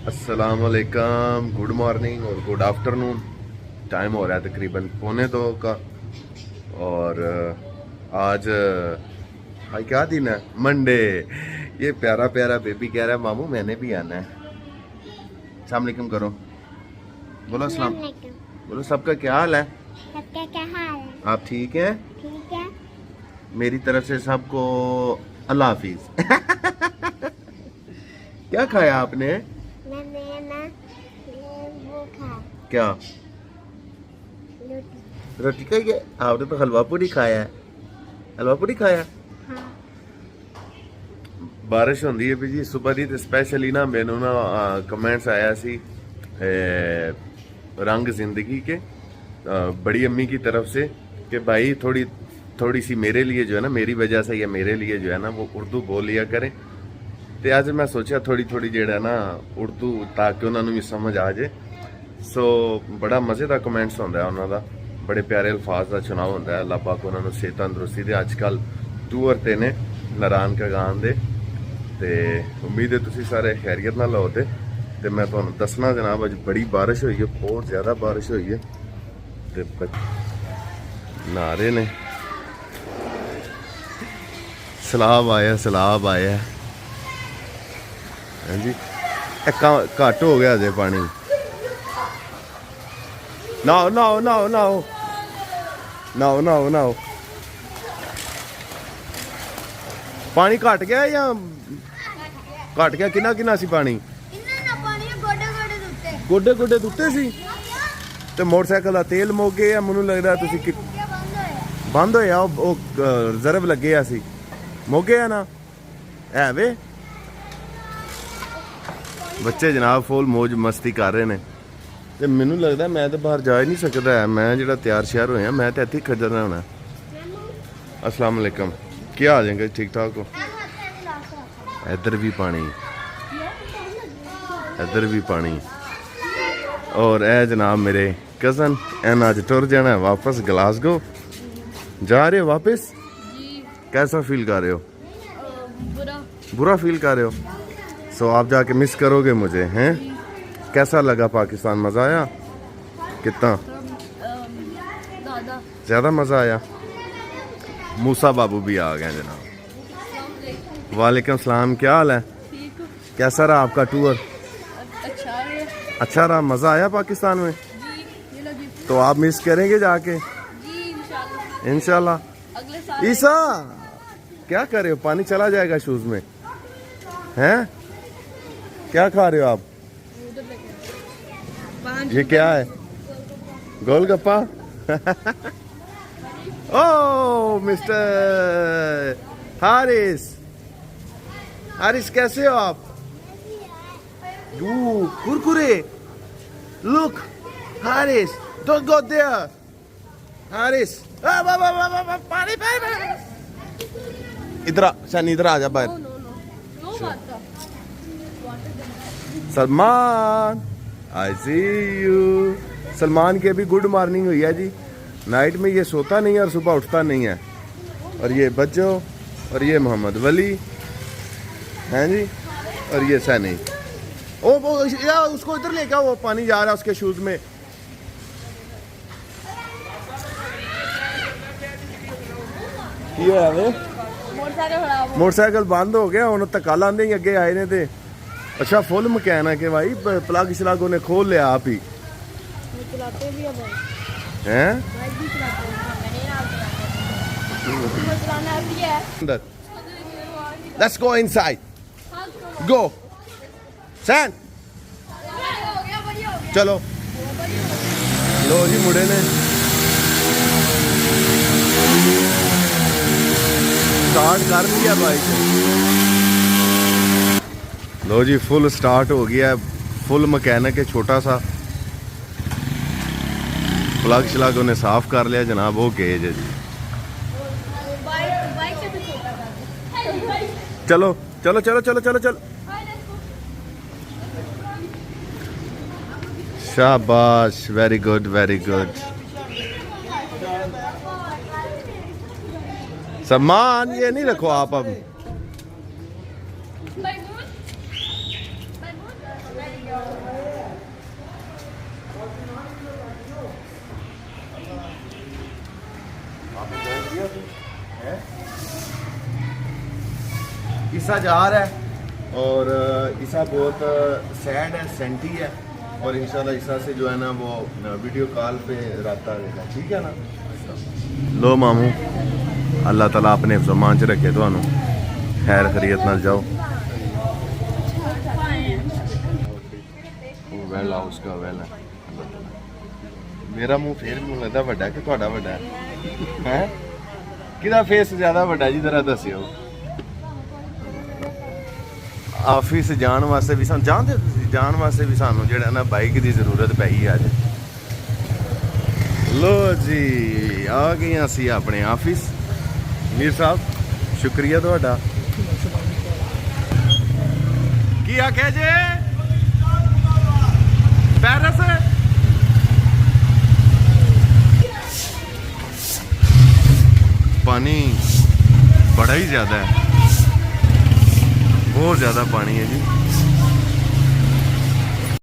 अस्सलाम वालेकुम, good morning और गुड आफ्टरनून। टाइम हो रहा है तकरीबन 1:45 का। और आज भाई क्या दिन है? मंडे। ये प्यारा प्यारा बेबी कह रहा है मामू मैंने भी आना है। अस्सलाम वालेकुम करो, बोलो अस्सलाम। बोलो सबका क्या हाल है? सबका क्या हाल है? आप ठीक हैं? ठीक है। मेरी तरफ से सबको अल्लाह हाफिज। क्या खाया आपने? मैंने ना वो खा क्या रोटी। रोटी खाई है? आपने तो हलवा पूरी खाया है। हलवा पूरी खाया। हाँ। बारिश होंदी है जी सुबह दी, स्पेशली ना मैनू ना कमेंट्स आया सी रंग जिंदगी के बड़ी अम्मी की तरफ से कि भाई थोड़ी थोड़ी सी मेरे लिए जो है ना, मेरी वजह से या मेरे लिए जो है ना वो उर्दू बोल लिया करें। तो आज मैं सोचा थोड़ी थोड़ी जेड़ा ना उर्दू ताकि उन्होंने भी समझ आ जाए। सो बड़ा मज़े का कमेंट्स होंदा है उन्हों दा, बड़े प्यारे अल्फाज का चुनाव होंदा है। अल्लाह पाक उन्होंने सेहत तंदुरुस्ती दे। अजकल टूर ते ने नारायण कगान दे ते उम्मीद है तुसी सारे खैरियत नाल हो। ते मैं तुहानू दसना जनाब अज बड़ी बारिश हुई है, बहुत ज़्यादा बारिश हुई है। ते नहा रहे ने। सैलाब आया, सैलाब आया। हाँ जी, घट हो गया अजे पानी। नाओ नाओ नाओ नाओ नाओ नाओ नाओ। पानी घट गया या घट गया? किन्ना किन्ना सी पानी? गोडे गोडे दुत्ते सी। ते मोटरसाइकिल का तेल मुक गया? मैनू लगदा तुसी बंद होया, रिजर्व लगे सी, मुक गया ना है वे। बच्चे जनाब फुल मौज मस्ती कर रहे ने ते मैनू लगदा मैं तो बाहर जा ही नहीं सकदा है। मैं जेड़ा तैयार श्यार होया मैं तो इत्थे खजरना होना। अस्सलाम वालेकुम, क्या आ जाएंगे? ठीक ठाक हो? इधर भी पानी, इधर भी पानी। और ए जनाब मेरे कज़न एन अज टुर जाना है वापस ग्लासगो। जा रहे हो वापस? कैसा फील कर रहे हो? बुरा फील कर रहे हो? सो आप जाके मिस करोगे मुझे हैं? कैसा लगा पाकिस्तान? मज़ा आया? कितना ज़्यादा मज़ा आया? मूसा बाबू भी आ गए जनाब। वालेकुम सलाम, क्या हाल है? कैसा रहा आपका टूर? अच्छा रहा, मज़ा आया पाकिस्तान में? तो आप मिस करेंगे जाके? इंशाल्लाह। ईसा क्या कर रहे हो? पानी चला जाएगा शूज में हैं? क्या खा रहे हो आप? ये क्या है? गोलगप्पा? ओ मिस्टर हारिस, हारिस कैसे हो आप? Kurkure. Look Haris, don't go there. Haris पानी इधर शन, इधर आ जा बाहर। Salman I see you. Salman की अभी गुड मॉर्निंग हुई है जी। नाइट में ये सोता नहीं है और सुबह उठता नहीं है। और ये बच्चो और ये मोहम्मद वली हैं जी, और ये सैनी। ओ वो या उसको इधर लेके आओ, वो पानी जा रहा है उसके शूज में। मोटरसाइकिल बंद हो गया हूँ, धक्का लाते ही अगे आए ने। ते अच्छा फुल मकैन है कि भाई प्लग श्लग उन्हें खोल लिया आप ही हैं? Let's go inside. Go. San. चलो लो जी मुड़े ने स्टार्ट कर दिया बाइक। लो जी फुल स्टार्ट हो गया है। फुल मकैनिक है, छोटा सा प्लग श्लग उन्हें साफ कर लिया जनाब। वो गेज है जी। चलो चलो चलो चलो चलो चलो। शाबाश, वेरी गुड वेरी गुड। सम्मान ये नहीं रखो आप अब। ईसा जा रहा है और ईसा बहुत सैड है, सेंटी है और इंशाल्लाह ईसा से जो है ना वो वीडियो कॉल पे रब्ता रहेगा, ठीक है ना। लो मामू, अल्लाह ताला अपने ज़मान च रखे तुहानू, खैर खरीयत नाल जाओ। वेल हाउस का वेल है। मेरा मुंह फिर ਮੈਨੂੰ ਲੱਗਦਾ ਵੱਡਾ ਕਿ ਤੁਹਾਡਾ ਵੱਡਾ ਹੈ ਕਿਹਦਾ ਫੇਸ ਜ਼ਿਆਦਾ ਵੱਡਾ ਜੀ ਜ਼ਰਾ ਦੱਸਿਓ। ਆਫਿਸ ਜਾਣ ਵਾਸਤੇ ਵੀ ਸਾਨੂੰ ਜਾਣਦੇ ਤੁਸੀਂ, ਜਾਣ ਵਾਸਤੇ ਵੀ ਸਾਨੂੰ ਜਿਹੜਾ ਨਾ ਬਾਈਕ ਦੀ ਜ਼ਰੂਰਤ ਪਈ ਅੱਜ। ਲੋ ਜੀ ਆ ਗਏ ਅਸੀਂ ਆਪਣੇ ਆਫਿਸ। ਮੀਰ ਸਾਹਿਬ ਸ਼ੁਕਰੀਆ ਤੁਹਾਡਾ। ਕੀ ਆਖਿਆ ਜੇ ਪੈਰਿਸ पानी बड़ा ही ज़्यादा है, बहुत ज़्यादा पानी है जी।